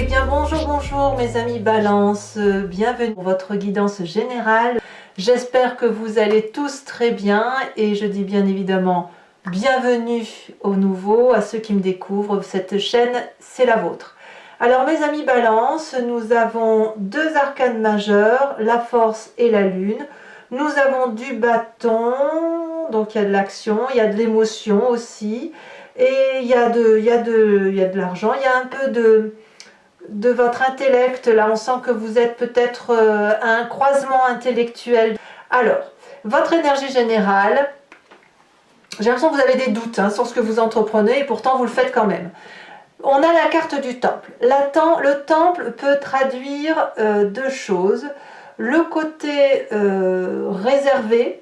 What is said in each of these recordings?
Eh bien bonjour mes amis Balance, bienvenue pour votre guidance générale. J'espère que vous allez tous très bien et je dis bien évidemment bienvenue aux nouveaux, à ceux qui me découvrent. Cette chaîne, c'est la vôtre. Alors mes amis Balance, nous avons deux arcanes majeurs, la force et la lune. Nous avons du bâton, donc il y a de l'action, il y a de l'émotion aussi. Et il y a de l'argent, il y a un peu de votre intellect. Là, on sent que vous êtes peut-être à un croisement intellectuel. Alors, votre énergie générale, j'ai l'impression que vous avez des doutes sur ce que vous entreprenez et pourtant vous le faites quand même. On a la carte du temple. Le temple peut traduire deux choses. Le côté réservé,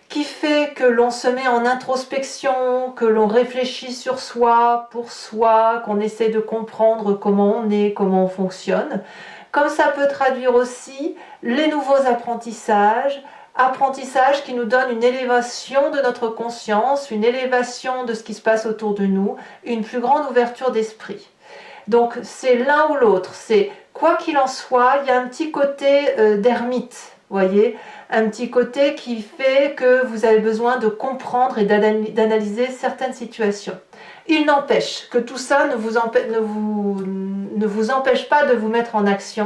qui fait que l'on se met en introspection, que l'on réfléchit sur soi, pour soi, qu'on essaie de comprendre comment on est, comment on fonctionne. Comme ça peut traduire aussi les nouveaux apprentissages qui nous donnent une élévation de notre conscience, une élévation de ce qui se passe autour de nous, une plus grande ouverture d'esprit. Donc c'est l'un ou l'autre, c'est quoi qu'il en soit, il y a un petit côté d'ermite, voyez, un petit côté qui fait que vous avez besoin de comprendre et d'analyser certaines situations. Il n'empêche que tout ça ne vous empêche pas de vous mettre en action,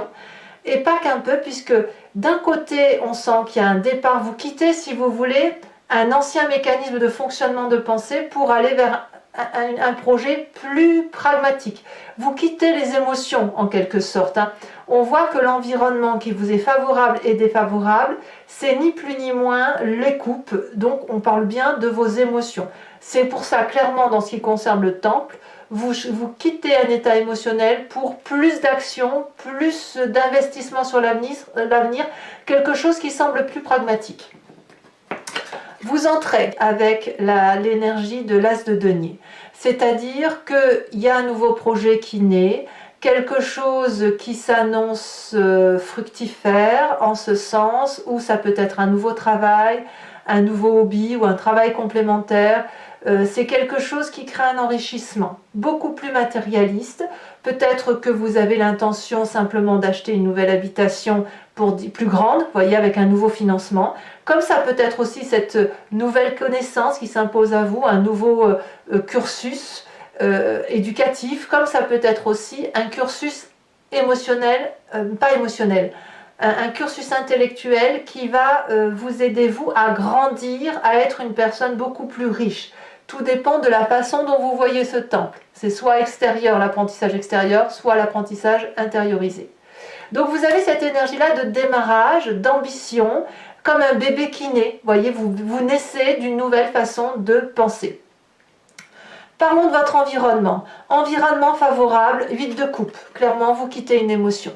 et pas qu'un peu, puisque d'un côté on sent qu'il y a un départ, vous quittez si vous voulez un ancien mécanisme de fonctionnement de pensée pour aller vers un projet plus pragmatique. Vous quittez les émotions en quelque sorte. On voit que l'environnement qui vous est favorable et défavorable, c'est ni plus ni moins les coupes, donc on parle bien de vos émotions. C'est pour ça, clairement, dans ce qui concerne le temple, vous quittez un état émotionnel pour plus d'action, plus d'investissement sur l'avenir, quelque chose qui semble plus pragmatique. Vous entrez avec l'énergie de l'as de denier, c'est-à-dire qu'il y a un nouveau projet qui naît, quelque chose qui s'annonce fructifère en ce sens, où ça peut être un nouveau travail, un nouveau hobby ou un travail complémentaire. C'est quelque chose qui crée un enrichissement beaucoup plus matérialiste. Peut-être que vous avez l'intention simplement d'acheter une nouvelle habitation plus grande, voyez, avec un nouveau financement. Comme ça peut être aussi cette nouvelle connaissance qui s'impose à vous, un nouveau cursus éducatif, comme ça peut être aussi un cursus émotionnel, pas émotionnel, un cursus intellectuel qui va vous aider, vous, à grandir, à être une personne beaucoup plus riche. Tout dépend de la façon dont vous voyez ce temple. C'est soit extérieur, l'apprentissage extérieur, soit l'apprentissage intériorisé. Donc vous avez cette énergie-là de démarrage, d'ambition, comme un bébé qui naît. Voyez, vous naissez d'une nouvelle façon de penser. Parlons de votre environnement. Environnement favorable, 8 de coupe. Clairement, vous quittez une émotion.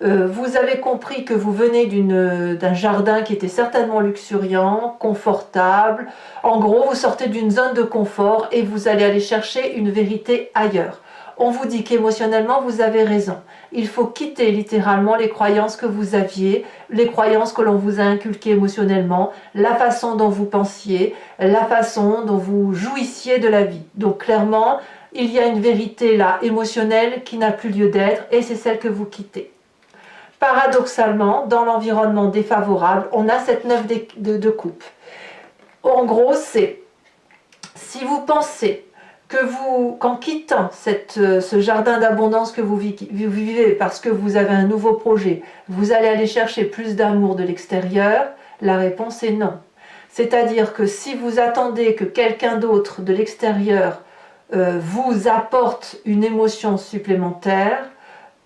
Vous avez compris que vous venez d'un jardin qui était certainement luxuriant, confortable. En gros, vous sortez d'une zone de confort et vous allez aller chercher une vérité ailleurs. On vous dit qu'émotionnellement, vous avez raison. Il faut quitter littéralement les croyances que vous aviez, les croyances que l'on vous a inculquées émotionnellement, la façon dont vous pensiez, la façon dont vous jouissiez de la vie. Donc clairement, il y a une vérité là, émotionnelle, qui n'a plus lieu d'être, et c'est celle que vous quittez. Paradoxalement, dans l'environnement défavorable, on a cette 9 de coupe. En gros, c'est si vous pensez que qu'en quittant ce jardin d'abondance que vous vivez parce que vous avez un nouveau projet, vous allez aller chercher plus d'amour de l'extérieur, la réponse est non. C'est-à-dire que si vous attendez que quelqu'un d'autre de l'extérieur vous apporte une émotion supplémentaire,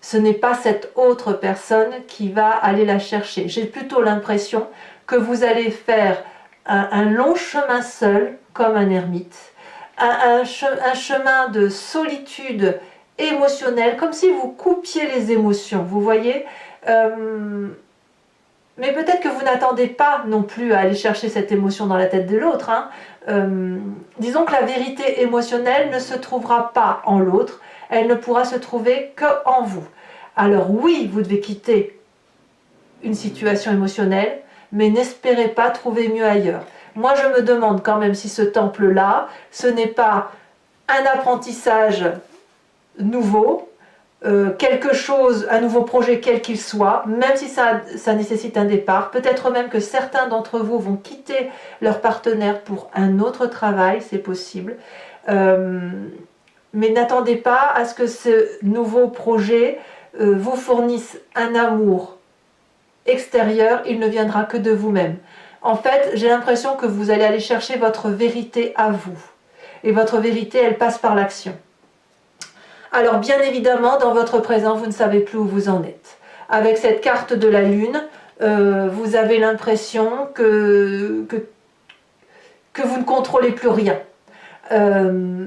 ce n'est pas cette autre personne qui va aller la chercher. J'ai plutôt l'impression que vous allez faire un long chemin seul, comme un ermite, un chemin de solitude émotionnelle, comme si vous coupiez les émotions, vous voyez. Mais peut-être que vous n'attendez pas non plus à aller chercher cette émotion dans la tête de l'autre. Disons que la vérité émotionnelle ne se trouvera pas en l'autre, elle ne pourra se trouver qu'en vous. Alors oui, vous devez quitter une situation émotionnelle, mais n'espérez pas trouver mieux ailleurs. Moi, je me demande quand même si ce temple-là, ce n'est pas un apprentissage nouveau, quelque chose, un nouveau projet quel qu'il soit, même si ça nécessite un départ. Peut-être même que certains d'entre vous vont quitter leur partenaire pour un autre travail, c'est possible. Mais n'attendez pas à ce que ce nouveau projet vous fournisse un amour extérieur, il ne viendra que de vous-même. En fait, j'ai l'impression que vous allez aller chercher votre vérité à vous. Et votre vérité, elle passe par l'action. Alors bien évidemment, dans votre présent, vous ne savez plus où vous en êtes. Avec cette carte de la Lune, vous avez l'impression que vous ne contrôlez plus rien.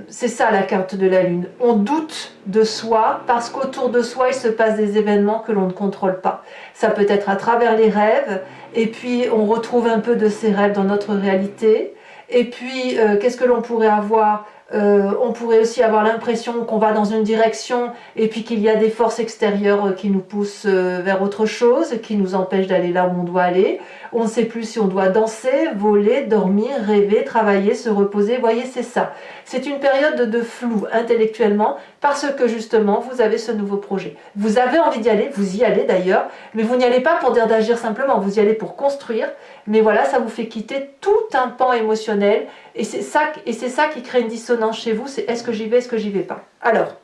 C'est ça la carte de la Lune. On doute de soi parce qu'autour de soi, il se passe des événements que l'on ne contrôle pas. Ça peut être à travers les rêves, et puis on retrouve un peu de ces rêves dans notre réalité. Et puis, qu'est-ce que l'on pourrait avoir ? On pourrait aussi avoir l'impression qu'on va dans une direction et puis qu'il y a des forces extérieures qui nous poussent vers autre chose, qui nous empêchent d'aller là où on doit aller. On ne sait plus si on doit danser, voler, dormir, rêver, travailler, se reposer. Vous voyez, c'est ça. C'est une période de flou intellectuellement parce que justement, vous avez ce nouveau projet. Vous avez envie d'y aller, vous y allez d'ailleurs, mais vous n'y allez pas pour dire d'agir simplement, vous y allez pour construire. Mais voilà, ça vous fait quitter tout un pan émotionnel et c'est ça qui crée une dissonance chez vous, c'est est-ce que j'y vais, est-ce que j'y vais pas. Alors,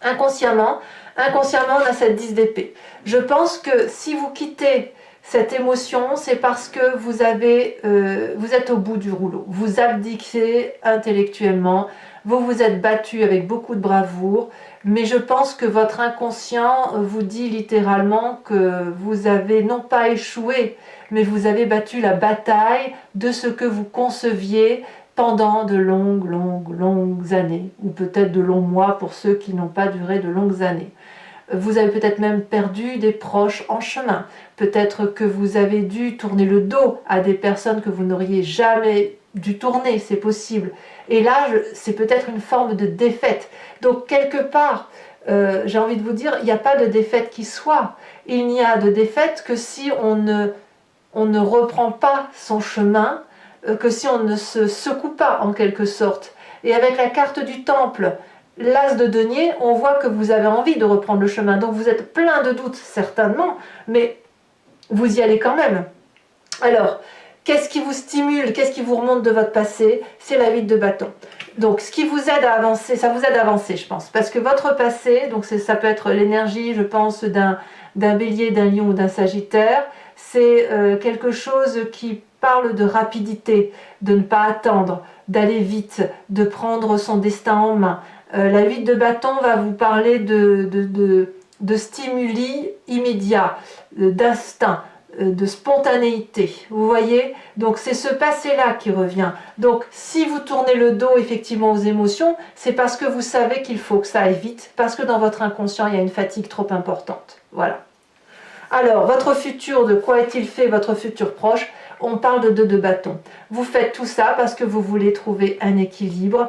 inconsciemment, on a cette 10 d'épée. Je pense que si vous quittez cette émotion, c'est parce que vous êtes au bout du rouleau. Vous abdiquez intellectuellement, vous vous êtes battu avec beaucoup de bravoure, mais je pense que votre inconscient vous dit littéralement que vous avez non pas échoué, mais vous avez battu la bataille de ce que vous conceviez pendant de longues années, ou peut-être de longs mois pour ceux qui n'ont pas duré de longues années. Vous avez peut-être même perdu des proches en chemin. Peut-être que vous avez dû tourner le dos à des personnes que vous n'auriez jamais dû tourner, c'est possible. Et là, c'est peut-être une forme de défaite. Donc, quelque part, j'ai envie de vous dire, il n'y a pas de défaite qui soit. Il n'y a de défaite que si on ne reprend pas son chemin, que si on ne se secoue pas en quelque sorte. Et avec la carte du temple, l'as de denier, on voit que vous avez envie de reprendre le chemin. Donc vous êtes plein de doutes certainement, mais vous y allez quand même. Alors, qu'est-ce qui vous stimule, qu'est-ce qui vous remonte de votre passé? C'est la 8 de bâton. Donc ce qui vous aide à avancer, ça vous aide à avancer je pense, parce que votre passé, donc ça peut être l'énergie je pense d'un bélier, d'un lion ou d'un sagittaire, c'est quelque chose qui parle de rapidité, de ne pas attendre, d'aller vite, de prendre son destin en main. La 8 de bâton va vous parler de stimuli immédiats, d'instinct, de spontanéité, vous voyez, donc c'est ce passé-là qui revient. Donc si vous tournez le dos effectivement aux émotions, c'est parce que vous savez qu'il faut que ça aille vite, parce que dans votre inconscient il y a une fatigue trop importante, voilà. Alors, votre futur, de quoi est-il fait votre futur proche? On parle de 2 de bâton. Vous faites tout ça parce que vous voulez trouver un équilibre,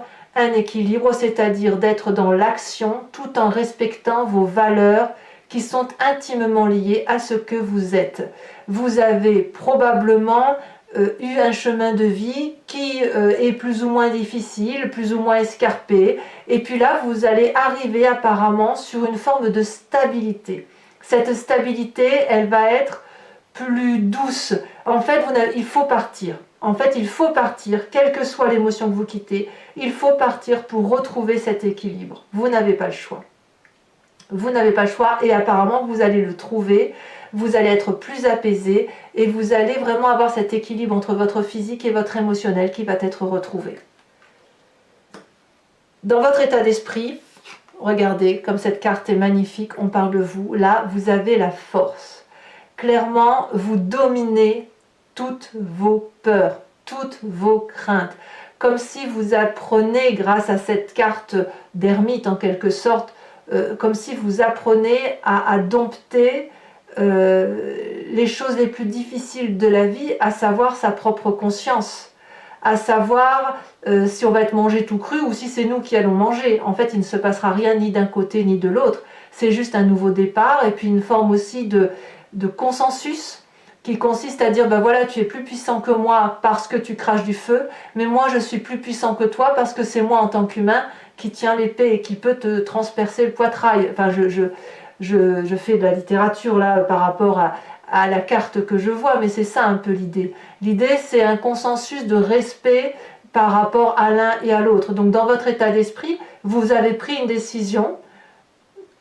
c'est-à-dire d'être dans l'action tout en respectant vos valeurs qui sont intimement liées à ce que vous êtes. Vous avez probablement eu un chemin de vie qui est plus ou moins difficile, plus ou moins escarpé, et puis là vous allez arriver apparemment sur une forme de stabilité. Cette stabilité, elle va être plus douce. En fait, il faut partir. En fait, il faut partir, quelle que soit l'émotion que vous quittez, il faut partir pour retrouver cet équilibre. Vous n'avez pas le choix. Vous n'avez pas le choix et apparemment vous allez le trouver, vous allez être plus apaisé et vous allez vraiment avoir cet équilibre entre votre physique et votre émotionnel qui va être retrouvé. Dans votre état d'esprit, regardez comme cette carte est magnifique, on parle de vous, là vous avez la force. Clairement, vous dominez toutes vos peurs, toutes vos craintes. Comme si vous apprenez, grâce à cette carte d'ermite en quelque sorte, comme si vous apprenez à dompter les choses les plus difficiles de la vie, à savoir sa propre conscience, à savoir si on va être mangé tout cru ou si c'est nous qui allons manger. En fait, il ne se passera rien ni d'un côté ni de l'autre. C'est juste un nouveau départ et puis une forme aussi de consensus qui consiste à dire, ben voilà, tu es plus puissant que moi parce que tu craches du feu, mais moi je suis plus puissant que toi parce que c'est moi en tant qu'humain qui tient l'épée et qui peut te transpercer le poitrail. Enfin, je fais de la littérature là par rapport à la carte que je vois, mais c'est ça un peu l'idée. L'idée, c'est un consensus de respect par rapport à l'un et à l'autre. Donc dans votre état d'esprit, vous avez pris une décision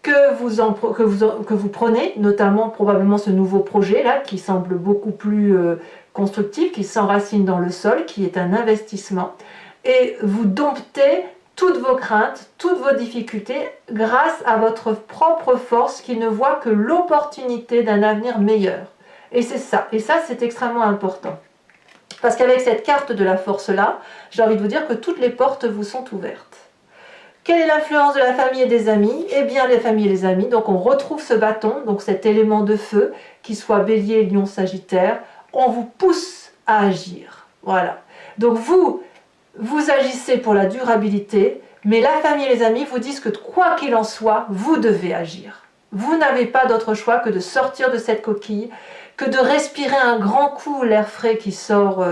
que vous prenez, notamment probablement ce nouveau projet là qui semble beaucoup plus constructif, qui s'enracine dans le sol, qui est un investissement, et vous domptez toutes vos craintes, toutes vos difficultés grâce à votre propre force qui ne voit que l'opportunité d'un avenir meilleur. Et c'est ça, c'est extrêmement important. Parce qu'avec cette carte de la force là, j'ai envie de vous dire que toutes les portes vous sont ouvertes. Quelle est l'influence de la famille et des amis? Eh bien, les familles et les amis, donc on retrouve ce bâton, donc cet élément de feu, qu'il soit bélier, lion, sagittaire, on vous pousse à agir. Voilà. Donc vous agissez pour la durabilité, mais la famille et les amis vous disent que quoi qu'il en soit, vous devez agir. Vous n'avez pas d'autre choix que de sortir de cette coquille, que de respirer un grand coup l'air frais qui sort,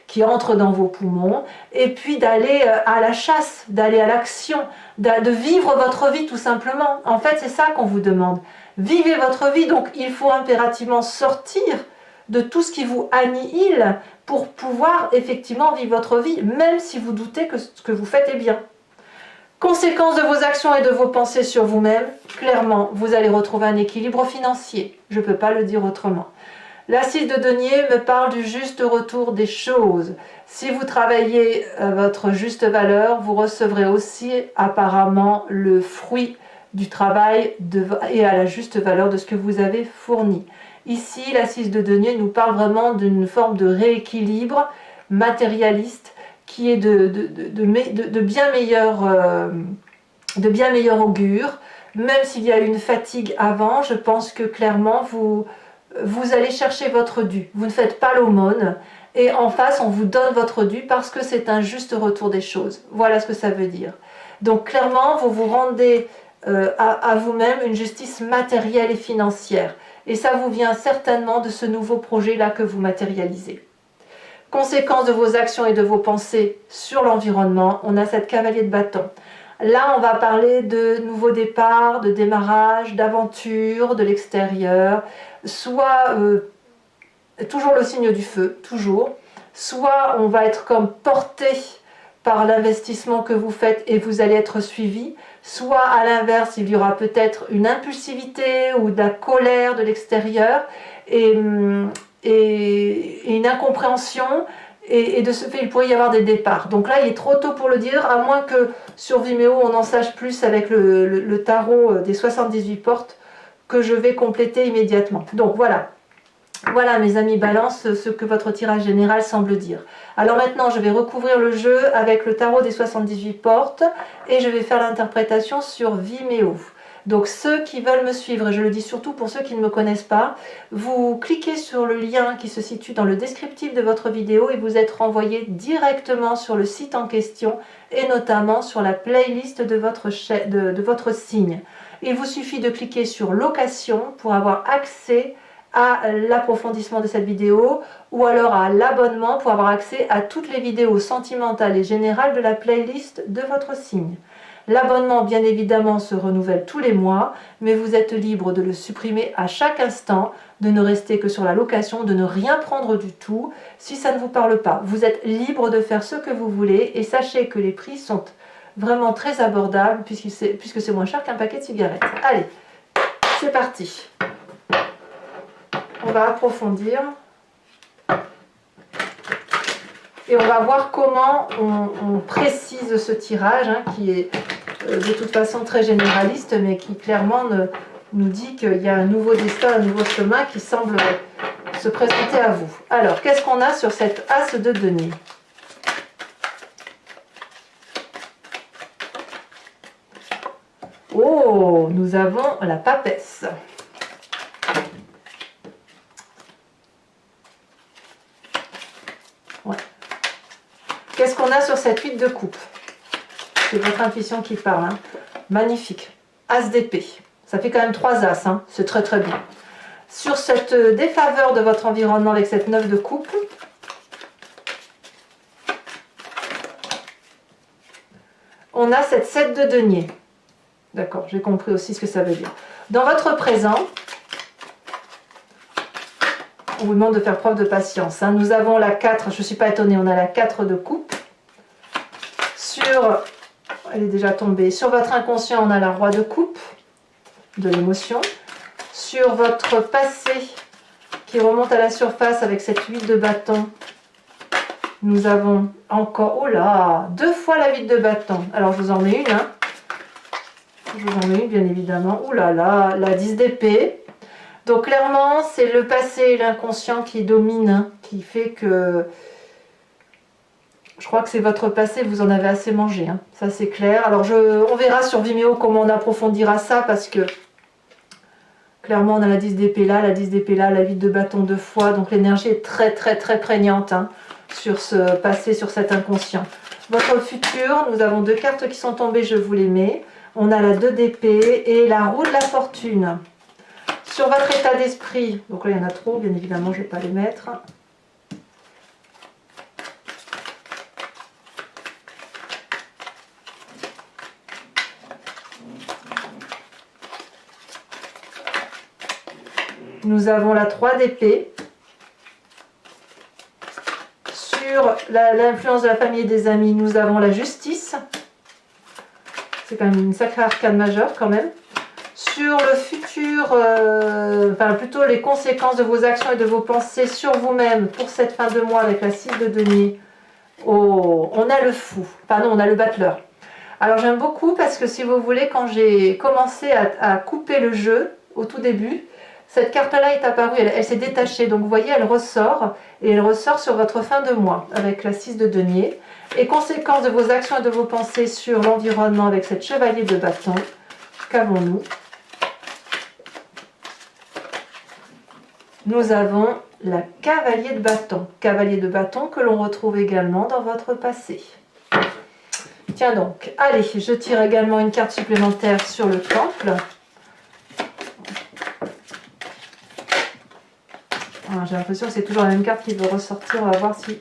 qui entre dans vos poumons, et puis d'aller à la chasse, d'aller à l'action, de vivre votre vie tout simplement. En fait, c'est ça qu'on vous demande. Vivez votre vie, donc il faut impérativement sortir de tout ce qui vous annihile pour pouvoir effectivement vivre votre vie, même si vous doutez que ce que vous faites est bien. Conséquence de vos actions et de vos pensées sur vous-même, clairement, vous allez retrouver un équilibre financier. Je ne peux pas le dire autrement. La 6 de denier me parle du juste retour des choses. Si vous travaillez votre juste valeur, vous recevrez aussi apparemment le fruit du travail et à la juste valeur de ce que vous avez fourni. Ici, la 6 de denier nous parle vraiment d'une forme de rééquilibre matérialiste qui est de bien meilleur augure. Même s'il y a eu une fatigue avant, je pense que clairement vous allez chercher votre dû. Vous ne faites pas l'aumône et en face on vous donne votre dû parce que c'est un juste retour des choses. Voilà ce que ça veut dire. Donc clairement vous vous rendez à vous-même une justice matérielle et financière. Et ça vous vient certainement de ce nouveau projet-là que vous matérialisez. Conséquence de vos actions et de vos pensées sur l'environnement, on a cette cavalier de bâton. Là, on va parler de nouveaux départs, de démarrage, d'aventure, de l'extérieur, soit toujours le signe du feu, toujours, soit on va être comme porté par l'investissement que vous faites et vous allez être suivi, soit à l'inverse, il y aura peut-être une impulsivité ou de la colère de l'extérieur et une incompréhension et de ce fait il pourrait y avoir des départs. Donc là il est trop tôt pour le dire, à moins que sur Vimeo on en sache plus avec le tarot des 78 portes que je vais compléter immédiatement. Donc voilà mes amis Balance ce que votre tirage général semble dire. Alors maintenant je vais recouvrir le jeu avec le tarot des 78 portes et je vais faire l'interprétation sur Vimeo. Donc ceux qui veulent me suivre, et je le dis surtout pour ceux qui ne me connaissent pas, vous cliquez sur le lien qui se situe dans le descriptif de votre vidéo et vous êtes renvoyé directement sur le site en question et notamment sur la playlist de votre signe. Il vous suffit de cliquer sur location pour avoir accès à l'approfondissement de cette vidéo ou alors à l'abonnement pour avoir accès à toutes les vidéos sentimentales et générales de la playlist de votre signe. L'abonnement, bien évidemment, se renouvelle tous les mois, mais vous êtes libre de le supprimer à chaque instant, de ne rester que sur la location, de ne rien prendre du tout si ça ne vous parle pas. Vous êtes libre de faire ce que vous voulez et sachez que les prix sont vraiment très abordables puisque c'est moins cher qu'un paquet de cigarettes. Allez, c'est parti. On va approfondir. Et on va voir comment on précise ce tirage, qui est de toute façon très généraliste, mais qui clairement nous dit qu'il y a un nouveau destin, un nouveau chemin qui semble se présenter à vous. Alors, qu'est-ce qu'on a sur cette as de denier? Oh, nous avons la papesse. Ouais. Qu'est-ce qu'on a sur cette 8 de coupe? C'est votre intuition qui parle. Magnifique. As d'épée. Ça fait quand même 3 as. C'est très très bien. Sur cette défaveur de votre environnement avec cette 9 de coupe, on a cette 7 de denier. D'accord, j'ai compris aussi ce que ça veut dire. Dans votre présent, on vous demande de faire preuve de patience. Hein. Nous avons la 4, je ne suis pas étonnée, on a la 4 de coupe. Elle est déjà tombée. Sur votre inconscient, on a la roi de coupe, de l'émotion. Sur votre passé, qui remonte à la surface avec cette 8 de bâton, nous avons encore, oh là, 2 fois la 8 de bâton. Alors je vous en mets une, hein. Je vous en mets une bien évidemment. Oh là là, la 10 d'épée. Donc clairement, c'est le passé et l'inconscient qui domine, hein, qui fait que... Je crois que c'est votre passé, vous en avez assez mangé, hein. Ça c'est clair. Alors on verra sur Vimeo comment on approfondira ça, parce que clairement on a la 10 d'épée là, la 10 d'épée là, la 8 de bâton 2 fois, donc l'énergie est très très très prégnante, hein, sur ce passé, sur cet inconscient. Votre futur, nous avons 2 cartes qui sont tombées, je vous les mets. On a la 2 d'épée et la roue de la fortune. Sur votre état d'esprit, donc là il y en a trop, bien évidemment je ne vais pas les mettre. Nous avons la 3 d'épée. Sur l'influence de la famille et des amis, nous avons la justice. C'est quand même une sacrée arcane majeure quand même. Sur le futur, enfin plutôt les conséquences de vos actions et de vos pensées sur vous-même pour cette fin de mois avec la 6 de denier. Oh, on a le fou, pardon, on a le battleur. Alors j'aime beaucoup parce que si vous voulez, quand j'ai commencé à couper le jeu au tout début, cette carte-là est apparue, elle s'est détachée. Donc vous voyez, elle ressort et elle ressort sur votre fin de mois avec la 6 de denier. Et conséquences de vos actions et de vos pensées sur l'environnement avec cette chevalier de bâton. Qu'avons-nous? Nous avons la cavalier de bâton. Cavalier de bâton que l'on retrouve également dans votre passé. Tiens donc, allez, je tire également une carte supplémentaire sur le temple. J'ai l'impression que c'est toujours la même carte qui veut ressortir. On va voir si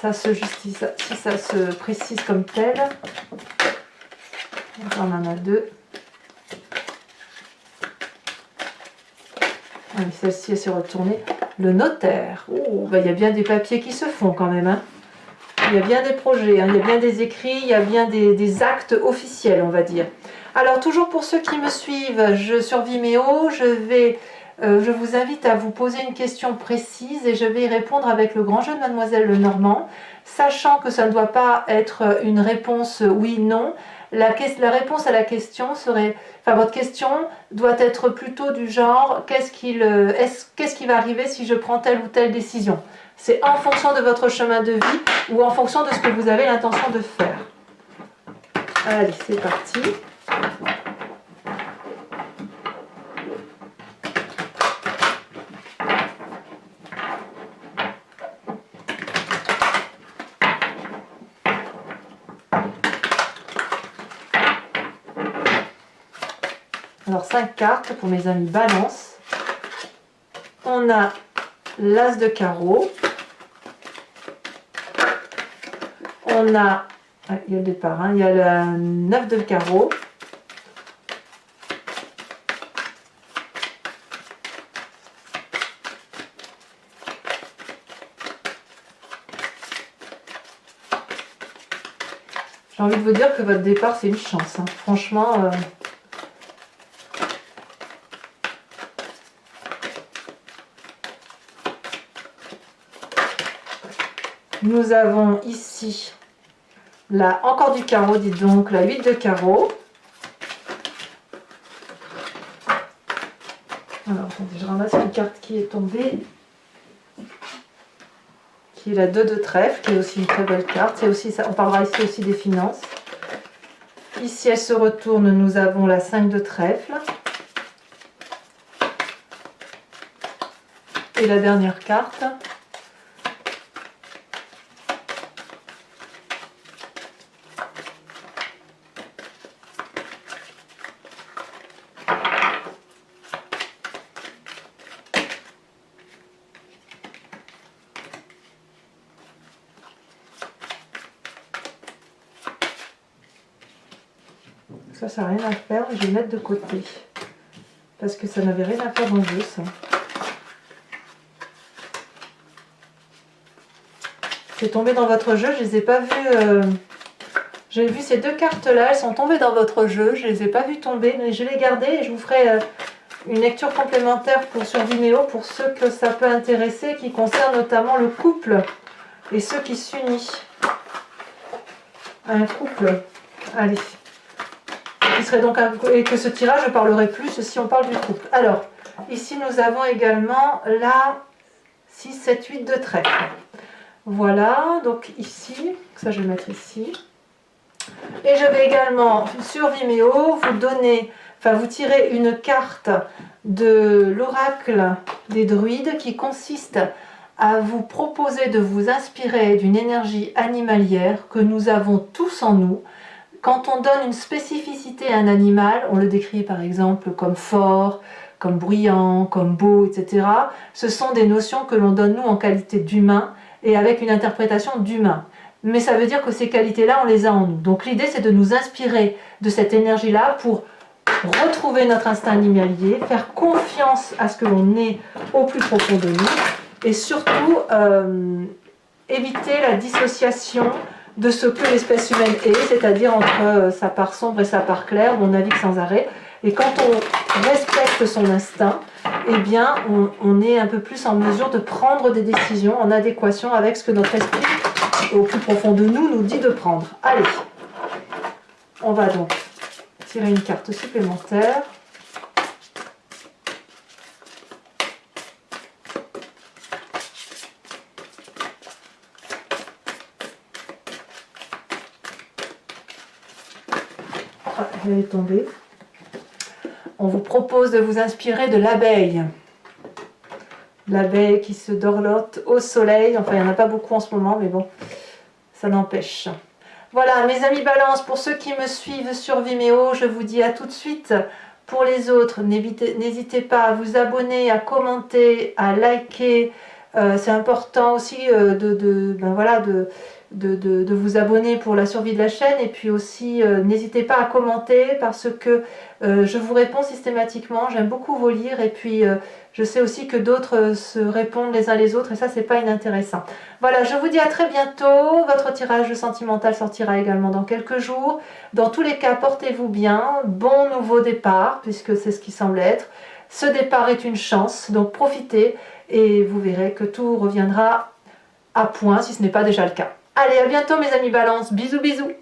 ça se justifie, si ça se précise comme tel. On en a 2. Celle-ci, elle s'est retournée. Le notaire. Oh, bah, y a bien des papiers qui se font quand même. Hein. Il y a bien des projets, hein. Il y a bien des écrits, il y a bien des actes officiels, on va dire. Alors, toujours pour ceux qui me suivent, sur Vimeo, je vous invite à vous poser une question précise et je vais y répondre avec le grand jeu de Mademoiselle Lenormand, sachant que ça ne doit pas être une réponse oui-non. La réponse à la question serait, enfin votre question doit être plutôt du genre, qu'est-ce qui va arriver si je prends telle ou telle décision? C'est en fonction de votre chemin de vie ou en fonction de ce que vous avez l'intention de faire. Allez, c'est parti. Alors 5 cartes pour mes amis Balance. On a l'As de carreau. On a, il y a le départ, hein, il y a la 9 de carreau. J'ai envie de vous dire que votre départ c'est une chance, hein. Franchement. Nous avons ici encore du carreau, dites donc, la 8 de carreau. Alors, attendez, je ramasse une carte qui est tombée, qui est la 2 de trèfle, qui est aussi une très belle carte. C'est aussi, on parlera ici aussi des finances. Ici, elle se retourne, nous avons la 5 de trèfle. Et la dernière carte. ça n'a rien à faire, je vais le mettre de côté. Parce que ça n'avait rien à faire dans le jeu, ça. C'est tombé dans votre jeu, je ne les ai pas vues. J'ai vu ces deux cartes-là, elles sont tombées dans votre jeu, je ne les ai pas vues tomber, mais je les gardais et je vous ferai une lecture complémentaire sur Vimeo pour ceux que ça peut intéresser, qui concerne notamment le couple et ceux qui s'unissent. Un couple, allez. Qui serait donc et que ce tirage, je parlerai plus si on parle du couple. Alors, ici nous avons également la 6, 7, 8 de trèfle. Voilà, donc ici, ça je vais mettre ici. Et je vais également sur Vimeo vous donner, enfin vous tirer une carte de l'oracle des druides qui consiste à vous proposer de vous inspirer d'une énergie animalière que nous avons tous en nous. Quand on donne une spécificité à un animal, on le décrit par exemple comme fort, comme bruyant, comme beau, etc. Ce sont des notions que l'on donne nous en qualité d'humain et avec une interprétation d'humain. Mais ça veut dire que ces qualités-là, on les a en nous. Donc l'idée, c'est de nous inspirer de cette énergie-là pour retrouver notre instinct animalier, faire confiance à ce que l'on est au plus profond de nous et surtout éviter la dissociation de ce que l'espèce humaine est, c'est-à-dire entre sa part sombre et sa part claire, où on navigue sans arrêt. Et quand on respecte son instinct, eh bien, on est un peu plus en mesure de prendre des décisions en adéquation avec ce que notre esprit, au plus profond de nous, nous dit de prendre. Allez, on va donc tirer une carte supplémentaire. Elle est tombée. On vous propose de vous inspirer de l'abeille. L'abeille qui se dorlote au soleil. Enfin, il n'y en a pas beaucoup en ce moment, mais bon, ça n'empêche. Voilà, mes amis Balance, pour ceux qui me suivent sur Vimeo, je vous dis à tout de suite. Pour les autres, n'hésitez pas à vous abonner, à commenter, à liker. C'est important aussi de vous abonner pour la survie de la chaîne, et puis aussi n'hésitez pas à commenter parce que je vous réponds systématiquement, j'aime beaucoup vous lire, et puis je sais aussi que d'autres se répondent les uns les autres et ça c'est pas inintéressant. Voilà, je vous dis à très bientôt, votre tirage sentimental sortira également dans quelques jours. Dans tous les cas, portez-vous bien, bon nouveau départ puisque c'est ce qui semble être. Ce départ est une chance, donc profitez et vous verrez que tout reviendra à point si ce n'est pas déjà le cas. Allez, à bientôt mes amis Balance, bisous bisous.